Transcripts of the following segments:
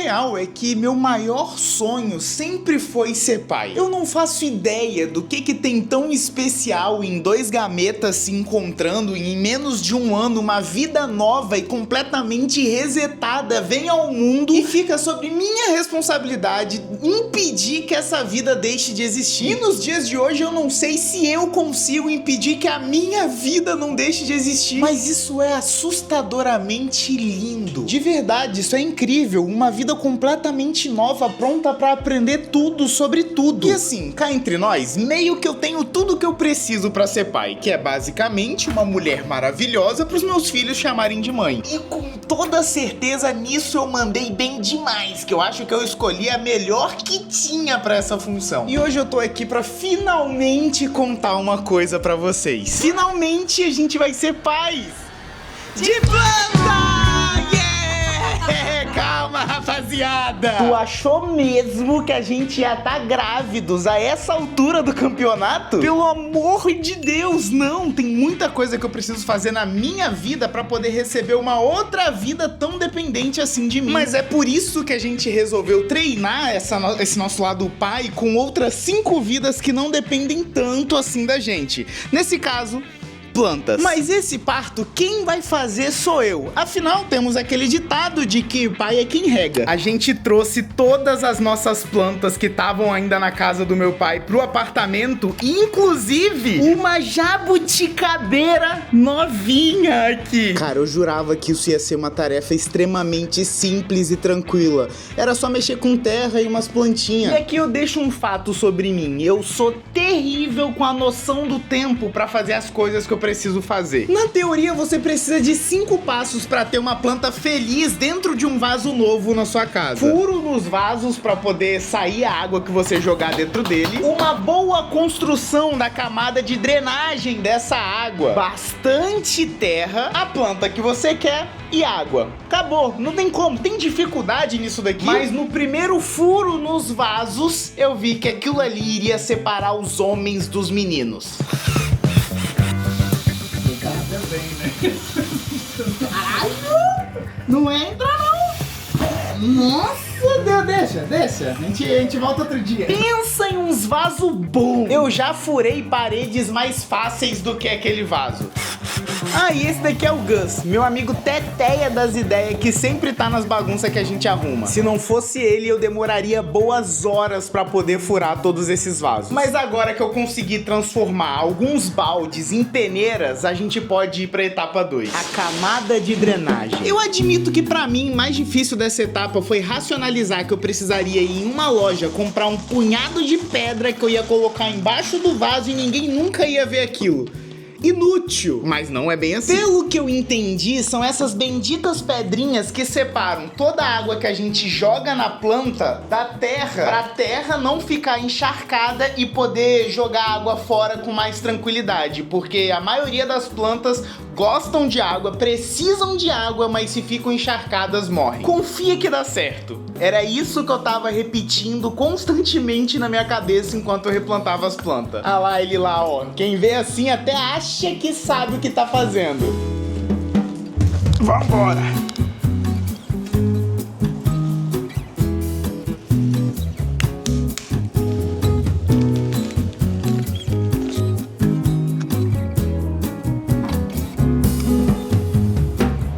real é que meu maior sonho sempre foi ser pai. Eu não faço ideia do que tem tão especial em dois gametas se encontrando e em menos de um ano uma vida nova e completamente resetada vem ao mundo e fica sobre minha responsabilidade impedir que essa vida deixe de existir. E nos dias de hoje eu não sei se eu consigo impedir que a minha vida não deixe de existir, mas isso é assustadoramente lindo. De verdade, isso é incrível, uma vida completamente nova, pronta pra aprender tudo sobre tudo. E assim, cá entre nós, meio que eu tenho tudo que eu preciso pra ser pai, que é basicamente uma mulher maravilhosa pros meus filhos chamarem de mãe. E com toda certeza nisso eu mandei bem demais, que eu acho que eu escolhi a melhor que tinha pra essa função. E hoje eu tô aqui pra finalmente contar uma coisa pra vocês. Finalmente a gente vai ser pais de planta! Calma, rapaziada! Tu achou mesmo que a gente ia estar grávidos a essa altura do campeonato? Pelo amor de Deus, não! Tem muita coisa que eu preciso fazer na minha vida pra poder receber uma outra vida tão dependente assim de mim. Mas é por isso que a gente resolveu treinar esse nosso lado pai com outras 5 vidas que não dependem tanto assim da gente. Nesse caso, plantas. Mas esse parto quem vai fazer sou eu. Afinal, temos aquele ditado de que pai é quem rega. A gente trouxe todas as nossas plantas que estavam ainda na casa do meu pai pro apartamento, inclusive uma jabuticabeira novinha aqui. Cara, eu jurava que isso ia ser uma tarefa extremamente simples e tranquila. Era só mexer com terra e umas plantinhas. E aqui eu deixo um fato sobre mim. Eu sou terrível com a noção do tempo pra fazer as coisas que eu preciso fazer. Na teoria, você precisa de 5 passos para ter uma planta feliz dentro de um vaso novo na sua casa. Furo nos vasos para poder sair a água que você jogar dentro dele. Uma boa construção da camada de drenagem dessa água. Bastante terra, a planta que você quer e água. Acabou, não tem como, tem dificuldade nisso daqui. Mas no primeiro furo nos vasos, eu vi que aquilo ali iria separar os homens dos meninos. Caralho! Não entra, não! Nossa, Deus, deixa. A gente volta outro dia. Pensa em uns vasos bons. Eu já furei paredes mais fáceis do que aquele vaso. Ah, e esse daqui é o Gus, meu amigo teteia das ideias, que sempre tá nas bagunças que a gente arruma. Se não fosse ele, eu demoraria boas horas pra poder furar todos esses vasos. Mas agora que eu consegui transformar alguns baldes em peneiras, a gente pode ir pra etapa 2. A camada de drenagem. Eu admito que pra mim, mais difícil dessa etapa foi racionalizar que eu precisaria ir em uma loja, comprar um punhado de pedra que eu ia colocar embaixo do vaso e ninguém nunca ia ver aquilo. Inútil, mas não é bem assim. Pelo que eu entendi, são essas benditas pedrinhas que separam toda a água que a gente joga na planta da terra, pra terra não ficar encharcada e poder jogar água fora com mais tranquilidade, porque a maioria das plantas gostam de água, precisam de água, mas se ficam encharcadas morrem. Confia que dá certo. Era isso que eu tava repetindo constantemente na minha cabeça enquanto eu replantava as plantas. Ah lá, ele lá, ó. Quem vê assim até acha que sabe o que tá fazendo. Vambora!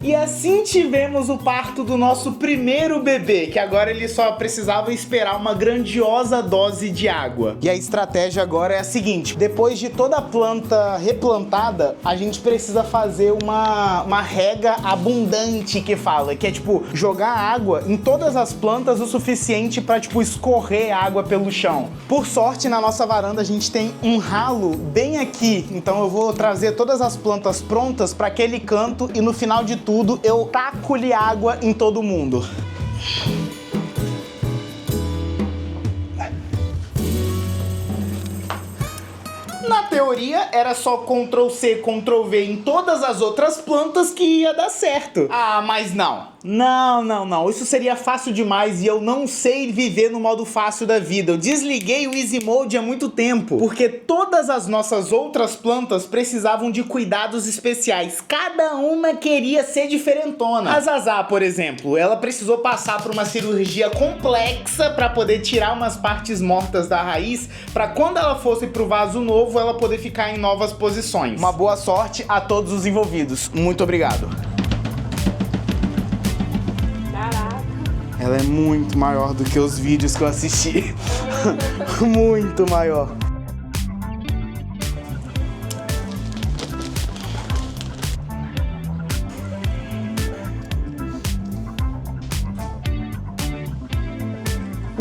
E assim tivemos o parto do nosso primeiro bebê, que agora ele só precisava esperar uma grandiosa dose de água. E a estratégia agora é a seguinte: depois de toda a planta replantada, a gente precisa fazer uma rega abundante, que fala, que é tipo, jogar água em todas as plantas o suficiente pra tipo, escorrer água pelo chão. Por sorte, na nossa varanda a gente tem um ralo bem aqui, então eu vou trazer todas as plantas prontas pra aquele canto e no final de tudo eu taco-lhe água em todo mundo. Na teoria, era só Ctrl+C, Ctrl+V em todas as outras plantas que ia dar certo. Ah, mas não. Não. Isso seria fácil demais e eu não sei viver no modo fácil da vida. Eu desliguei o Easy Mode há muito tempo, porque todas as nossas outras plantas precisavam de cuidados especiais. Cada uma queria ser diferentona. A Zazá, por exemplo, ela precisou passar por uma cirurgia complexa para poder tirar umas partes mortas da raiz, para quando ela fosse pro vaso novo, ela poder ficar em novas posições. Uma boa sorte a todos os envolvidos. Muito obrigado. Ela é muito maior do que os vídeos que eu assisti. Muito maior.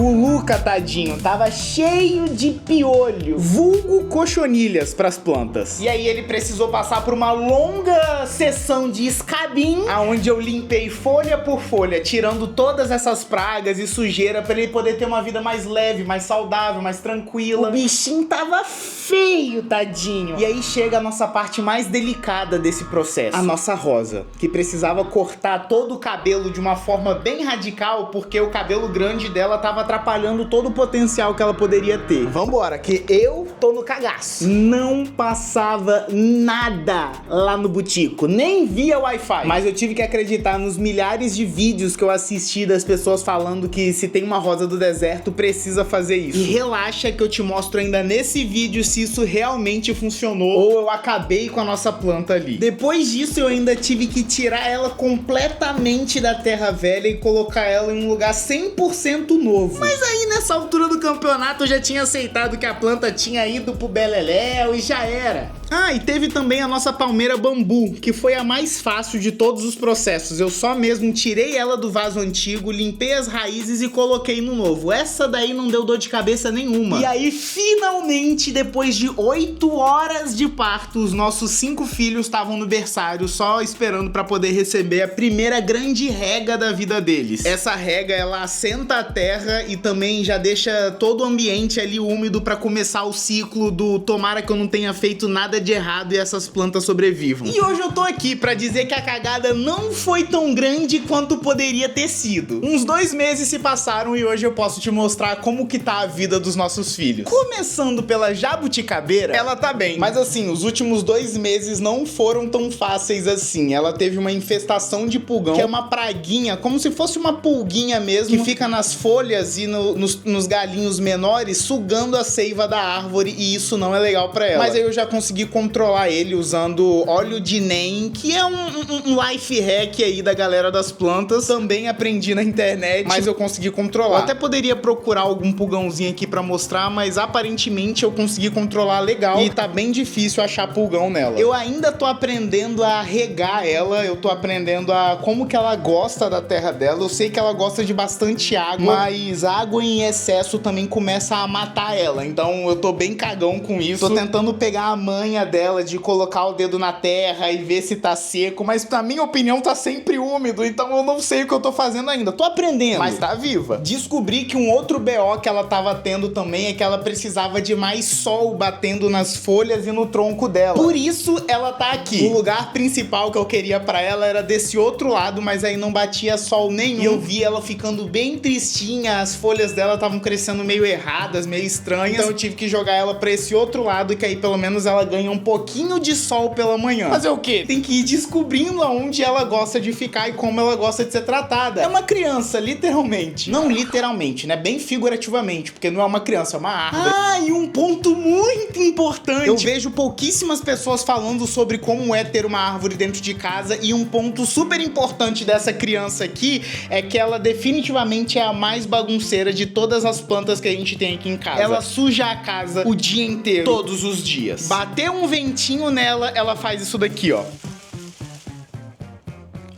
O Luca, tadinho, tava cheio de piolho, vulgo cochonilhas pras plantas. E aí ele precisou passar por uma longa sessão de scrubbing, aonde eu limpei folha por folha, tirando todas essas pragas e sujeira pra ele poder ter uma vida mais leve, mais saudável, mais tranquila. O bichinho tava feio, tadinho. E aí chega a nossa parte mais delicada desse processo. A nossa rosa, que precisava cortar todo o cabelo de uma forma bem radical, porque o cabelo grande dela tava atrapalhando todo o potencial que ela poderia ter. Vambora, que eu tô no cagaço. Não passava nada lá no butico, nem via Wi-Fi. Mas eu tive que acreditar nos milhares de vídeos que eu assisti das pessoas falando que se tem uma rosa do deserto, precisa fazer isso. E relaxa que eu te mostro ainda nesse vídeo se isso realmente funcionou ou eu acabei com a nossa planta ali. Depois disso, eu ainda tive que tirar ela completamente da terra velha e colocar ela em um lugar 100% novo. Mas aí nessa altura do campeonato eu já tinha aceitado que a planta tinha ido pro beleléu e já era. Ah, e teve também a nossa palmeira bambu, que foi a mais fácil de todos os processos. Eu só mesmo tirei ela do vaso antigo, limpei as raízes e coloquei no novo. Essa daí não deu dor de cabeça nenhuma. E aí, finalmente, depois de 8 horas de parto, os nossos 5 filhos estavam no berçário, só esperando pra poder receber a primeira grande rega da vida deles. Essa rega, ela assenta a terra e também já deixa todo o ambiente ali úmido pra começar o ciclo do tomara que eu não tenha feito nada de errado e essas plantas sobrevivam. E hoje eu tô aqui pra dizer que a cagada não foi tão grande quanto poderia ter sido. Uns 2 meses se passaram e hoje eu posso te mostrar como que tá a vida dos nossos filhos. Começando pela jabuticabeira, ela tá bem. Mas assim, os últimos 2 meses não foram tão fáceis assim. Ela teve uma infestação de pulgão, que é uma praguinha, como se fosse uma pulguinha mesmo, que fica nas folhas e nos galinhos menores, sugando a seiva da árvore, e isso não é legal pra ela. Mas aí eu já consegui controlar ele usando óleo de NEM, que é um life hack aí da galera das plantas. Também aprendi na internet, mas eu consegui controlar. Eu até poderia procurar algum pulgãozinho aqui pra mostrar, mas aparentemente eu consegui controlar legal e tá bem difícil achar pulgão nela. Eu ainda tô aprendendo a regar ela, eu tô aprendendo a como que ela gosta da terra dela. Eu sei que ela gosta de bastante água, mas água em excesso também começa a matar ela, então eu tô bem cagão com isso. Tô tentando pegar a manha dela de colocar o dedo na terra e ver se tá seco, mas na minha opinião tá sempre úmido, então eu não sei o que eu tô fazendo ainda. Tô aprendendo, mas tá viva. Descobri que um outro BO que ela tava tendo também é que ela precisava de mais sol batendo nas folhas e no tronco dela. Por isso ela tá aqui. O lugar principal que eu queria pra ela era desse outro lado, mas aí não batia sol nenhum. E eu vi ela ficando bem tristinha, as folhas dela estavam crescendo meio erradas, meio estranhas, então eu tive que jogar ela pra esse outro lado, que aí pelo menos ela ganha um pouquinho de sol pela manhã. Fazer o quê? Tem que ir descobrindo aonde ela gosta de ficar e como ela gosta de ser tratada. É uma criança, literalmente. Não literalmente, né? Bem figurativamente, porque não é uma criança, é uma árvore. Ah, e um ponto muito importante. Eu vejo pouquíssimas pessoas falando sobre como é ter uma árvore dentro de casa, e um ponto super importante dessa criança aqui é que ela definitivamente é a mais bagunceira de todas as plantas que a gente tem aqui em casa. Ela suja a casa o dia inteiro, todos os dias. Bater um ventinho nela, ela faz isso daqui, ó.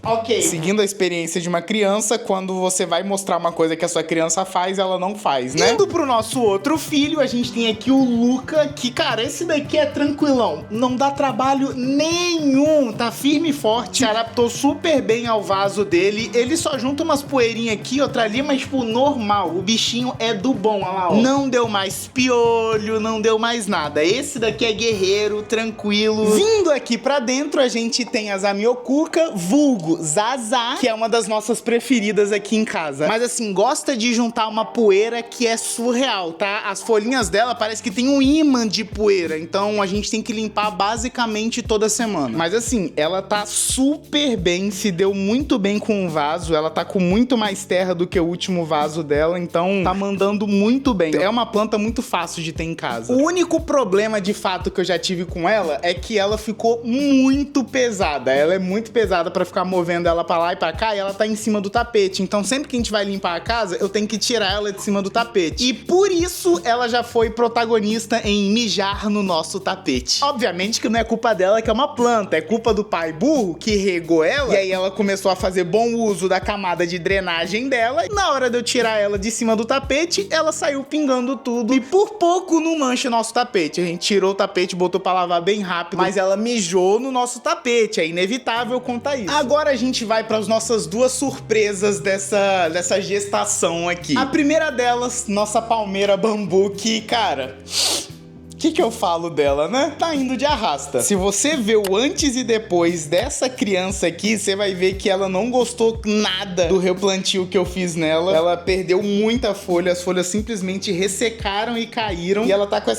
Ok. Seguindo a experiência de uma criança, quando você vai mostrar uma coisa que a sua criança faz, ela não faz, né? Indo pro nosso outro filho, a gente tem aqui o Luca, que, cara, esse daqui é tranquilão. Não dá trabalho nenhum, tá firme e forte. Se adaptou super bem ao vaso dele. Ele só junta umas poeirinhas aqui, outra ali, mas, tipo, normal. O bichinho é do bom, olha lá, ó. Não deu mais piolho, não deu mais nada. Esse daqui é guerreiro, tranquilo. Vindo aqui pra dentro, a gente tem as amiocuca, vulgo amigo Zazá, que é uma das nossas preferidas aqui em casa. Mas assim, gosta de juntar uma poeira que é surreal, tá? As folhinhas dela parece que tem um ímã de poeira, então a gente tem que limpar basicamente toda semana. Mas assim, ela tá super bem, se deu muito bem com o vaso, ela tá com muito mais terra do que o último vaso dela, então tá mandando muito bem. É uma planta muito fácil de ter em casa. O único problema de fato que eu já tive com ela é que ela ficou muito pesada. Ela é muito pesada pra ficar movendo ela pra lá e pra cá, e ela tá em cima do tapete. Então sempre que a gente vai limpar a casa, eu tenho que tirar ela de cima do tapete. E por isso ela já foi protagonista em mijar no nosso tapete. Obviamente que não é culpa dela que é uma planta, é culpa do pai burro que regou ela, e aí ela começou a fazer bom uso da camada de drenagem dela, e na hora de eu tirar ela de cima do tapete, ela saiu pingando tudo, e por pouco não mancha o nosso tapete. A gente tirou o tapete, botou pra lavar bem rápido, mas ela mijou no nosso tapete, é inevitável contar isso. Agora a gente vai para as nossas duas surpresas dessa gestação aqui. A primeira delas, nossa palmeira bambu, que, cara... O que eu falo dela, né? Tá indo de arrasta. Se você vê o antes e depois dessa criança aqui, você vai ver que ela não gostou nada do replantio que eu fiz nela. Ela perdeu muita folha, as folhas simplesmente ressecaram e caíram. E ela tá com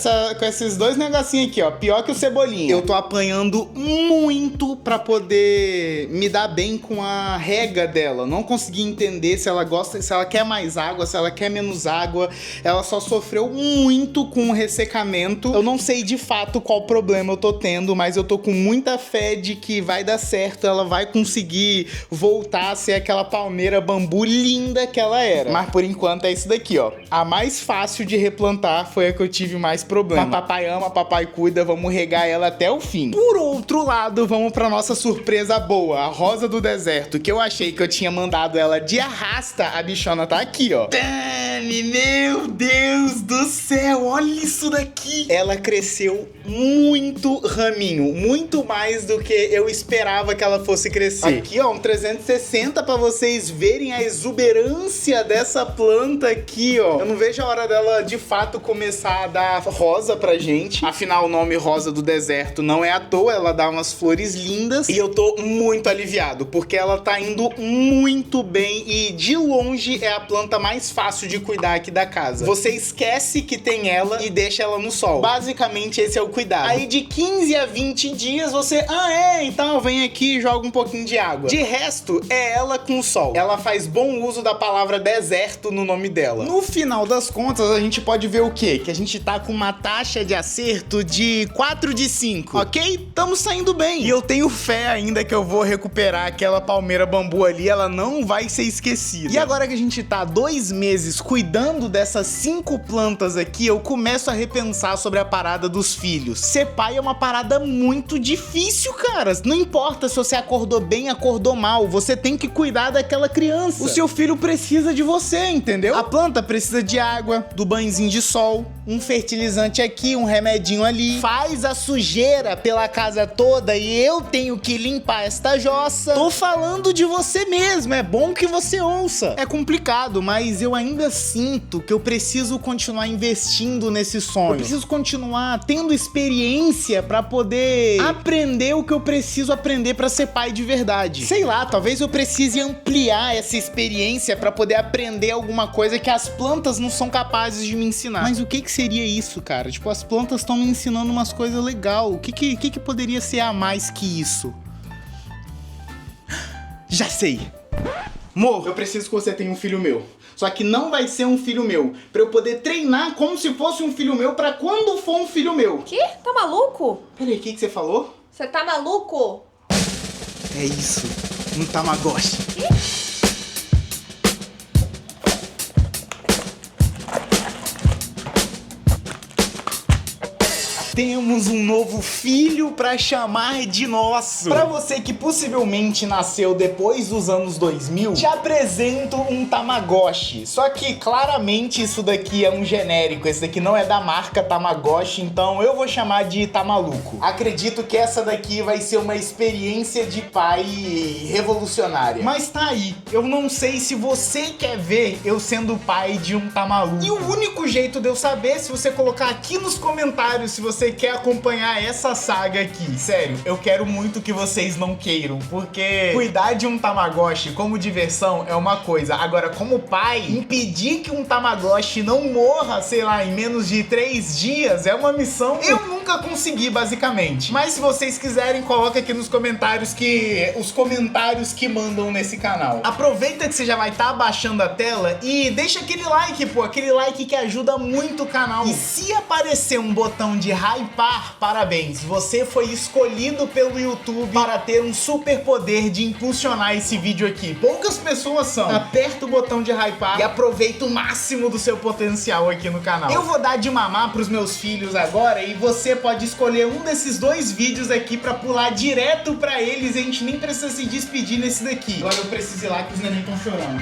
esses dois negocinhos aqui, ó, pior que o cebolinha. Eu tô apanhando muito pra poder me dar bem com a rega dela. Não consegui entender se ela gosta, se ela quer mais água, se ela quer menos água. Ela só sofreu muito com o ressecamento. Eu não sei de fato qual problema eu tô tendo, mas eu tô com muita fé de que vai dar certo, ela vai conseguir voltar a ser aquela palmeira bambu linda que ela era. Mas por enquanto é isso daqui, ó. A mais fácil de replantar foi a que eu tive mais problema. Mas papai ama, papai cuida, vamos regar ela até o fim. Por outro lado, vamos pra nossa surpresa boa, a rosa do deserto, que eu achei que eu tinha mandado ela de arrasta, a bichona tá aqui, ó. Dani, meu Deus do céu, olha isso daqui. Ela cresceu muito raminho, muito mais do que eu esperava que ela fosse crescer. Aqui, ó, um 360 pra vocês verem a exuberância dessa planta aqui, ó. Eu não vejo a hora dela, de fato, começar a dar rosa pra gente. Afinal, o nome Rosa do Deserto não é à toa, ela dá umas flores lindas. E eu tô muito aliviado, porque ela tá indo muito bem e, de longe, é a planta mais fácil de cuidar aqui da casa. Você esquece que tem ela e deixa ela no sol. Basicamente, esse é o cuidado. Aí, de 15 a 20 dias, você... então vem aqui e joga um pouquinho de água. De resto, é ela com o sol. Ela faz bom uso da palavra deserto no nome dela. No final das contas, a gente pode ver o quê? Que a gente tá com uma taxa de acerto de 4 de 5, ok? Tamo saindo bem. E eu tenho fé ainda que eu vou recuperar aquela palmeira bambu ali, ela não vai ser esquecida. E agora que a gente tá 2 meses cuidando dessas 5 plantas aqui, eu começo a repensar sobre a parada dos filhos. Ser pai é uma parada muito difícil, cara. Não importa se você acordou bem, acordou mal, você tem que cuidar daquela criança. O seu filho precisa de você, entendeu? A planta precisa de água, do banhozinho de sol, um fertilizante aqui, um remedinho ali. Faz a sujeira pela casa toda e eu tenho que limpar esta jossa. Tô falando de você mesmo, é bom que você ouça. É complicado, mas eu ainda sinto que eu preciso continuar investindo nesse sonho. Eu preciso continuar tendo experiência pra poder aprender o que eu preciso aprender pra ser pai de verdade. Sei lá, talvez eu precise ampliar essa experiência pra poder aprender alguma coisa que as plantas não são capazes de me ensinar. Mas o que seria isso, cara? Tipo, as plantas estão me ensinando umas coisas legais. O que poderia ser a mais que isso? Já sei! Amor, eu preciso que você tenha um filho meu. Só que não vai ser um filho meu. Pra eu poder treinar como se fosse um filho meu pra quando for um filho meu. Que? Tá maluco? Peraí, o que você falou? Você tá maluco? É isso. Um Tamagotchi. Que? Temos um novo filho pra chamar de nosso. Pra você que possivelmente nasceu depois dos anos 2000, te apresento um Tamagotchi. Só que claramente isso daqui é um genérico, esse daqui não é da marca Tamagotchi, então eu vou chamar de Tamaluco. Acredito que essa daqui vai ser uma experiência de pai revolucionária. Mas tá aí, eu não sei se você quer ver eu sendo pai de um Tamaluco. E o único jeito de eu saber é se você colocar aqui nos comentários se você você quer acompanhar essa saga aqui. Sério, eu quero muito que vocês não queiram, porque cuidar de um Tamagotchi como diversão é uma coisa. Agora, como pai, impedir que um Tamagotchi não morra, sei lá, em menos de 3 dias é uma missão que eu nunca consegui, basicamente. Mas se vocês quiserem, coloca aqui nos comentários os comentários que mandam nesse canal. Aproveita que você já vai estar abaixando a tela e deixa aquele like, pô, aquele like que ajuda muito o canal. E se aparecer um botão de hypar, parabéns, você foi escolhido pelo YouTube para ter um super poder de impulsionar esse vídeo aqui. Poucas pessoas são. Aperta o botão de hypar e aproveita o máximo do seu potencial aqui no canal. Eu vou dar de mamar pros meus filhos agora e você pode escolher um desses 2 vídeos aqui pra pular direto pra eles e a gente nem precisa se despedir nesse daqui. Agora eu preciso ir lá que os neném estão chorando.